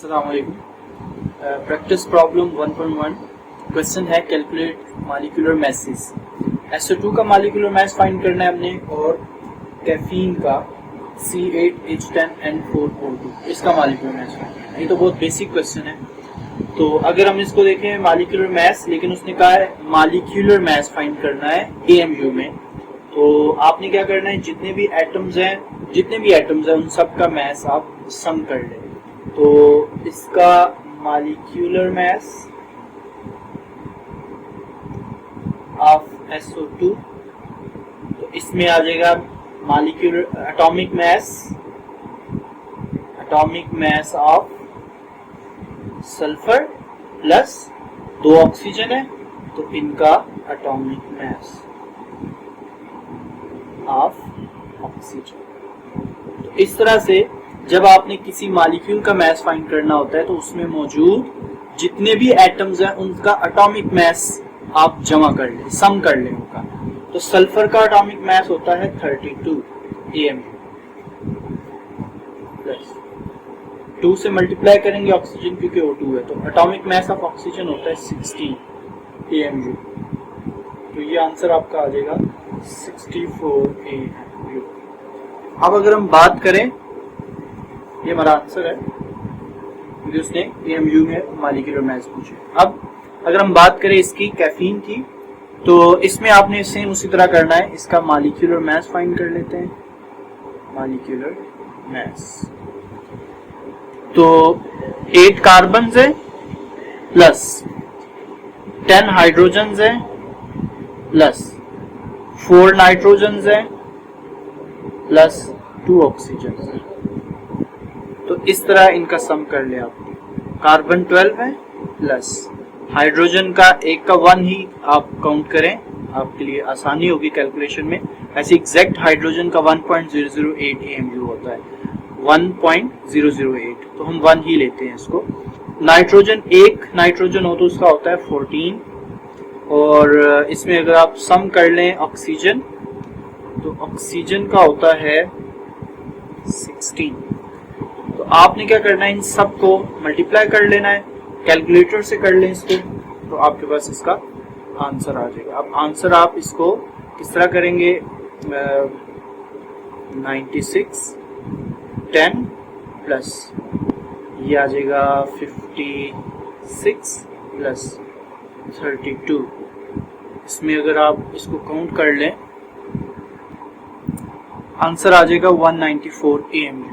अस्सलाम वालेकुम। Practice problem 1.1 question है कैलकुलेट मॉलिक्यूलर मैसेस। SO2 का मॉलिक्यूलर मैस फाइंड करना है हमने और कैफीन का C8H10N4O2 इसका मॉलिक्यूलर मैस फाइंड करना है। ये तो बहुत बेसिक क्वेश्चन है। तो अगर हम इसको देखें मॉलिक्यूलर मैस, लेकिन उसने कहा है मॉलिक्यूलर मैस फाइंड करना है AMU में, तो आपने क्या करना है, जितने भी एटम्स हैं उन सब का मैस आप सम कर लें। तो इसका मॉलिक्यूलर मैस ऑफ SO2, तो इसमें आ जाएगा molecular atomic mass of sulphur plus 2 oxygen है, तो इनका एटॉमिक मैस ऑफ ऑक्सीजन। तो इस तरह से जब आपने किसी मॉलिक्यूल का मैस फाइंड करना होता है तो उसमें मौजूद जितने भी एटम्स हैं उनका एटॉमिक मैस आप जमा कर लें, सम कर लें उनका। तो सल्फर का एटॉमिक मैस होता है 32 AMU प्लस 2 से मल्टीप्लाई करेंगे ऑक्सीजन क्योंकि O2 है, तो एटॉमिक मैस ऑफ ऑक्सीजन होता है 16 AMU। तो ये आंसर आपका आ जाएगा 64 AMU। अब अगर हम बात करें, ये हमारा आंसर है क्योंकि उसने AMU में मॉलिक्यूलर मैस पूछे। अब अगर हम बात करें इसकी कैफीन की, तो इसमें आपने सेम उसी तरह करना है। इसका मॉलिक्यूलर मैस फाइंड कर लेते हैं। मॉलिक्यूलर मैस, तो 8 कार्बन है प्लस 10 हाइड्रोजन है प्लस 4 नाइट्रोजन है प्लस 2 ऑक्सीजन है। तो इस तरह इनका सम कर ले आप। कार्बन 12 है प्लस हाइड्रोजन का एक का 1 ही आप काउंट करें, आपके लिए आसानी होगी कैलकुलेशन में। ऐसे एग्जैक्ट हाइड्रोजन का 1.008 AMU होता है, 1.008, तो हम 1 ही लेते हैं इसको। नाइट्रोजन, एक नाइट्रोजन हो तो उसका होता है 14, और इसमें अगर आप सम कर लें ऑक्सीजन, तो ऑक्सीजन का होता है 16। तो आपने क्या करना है, इन सब को मल्टीप्लाई कर लेना है, कैलकुलेटर से कर लें इसको, तो आपके पास इसका आंसर आ जाएगा। अब आंसर आप इसको किस तरह करेंगे, 96 10 प्लस ये आ जाएगा 56 प्लस 32। इसमें अगर आप इसको काउंट कर लें, आंसर आ जाएगा 194 AMU।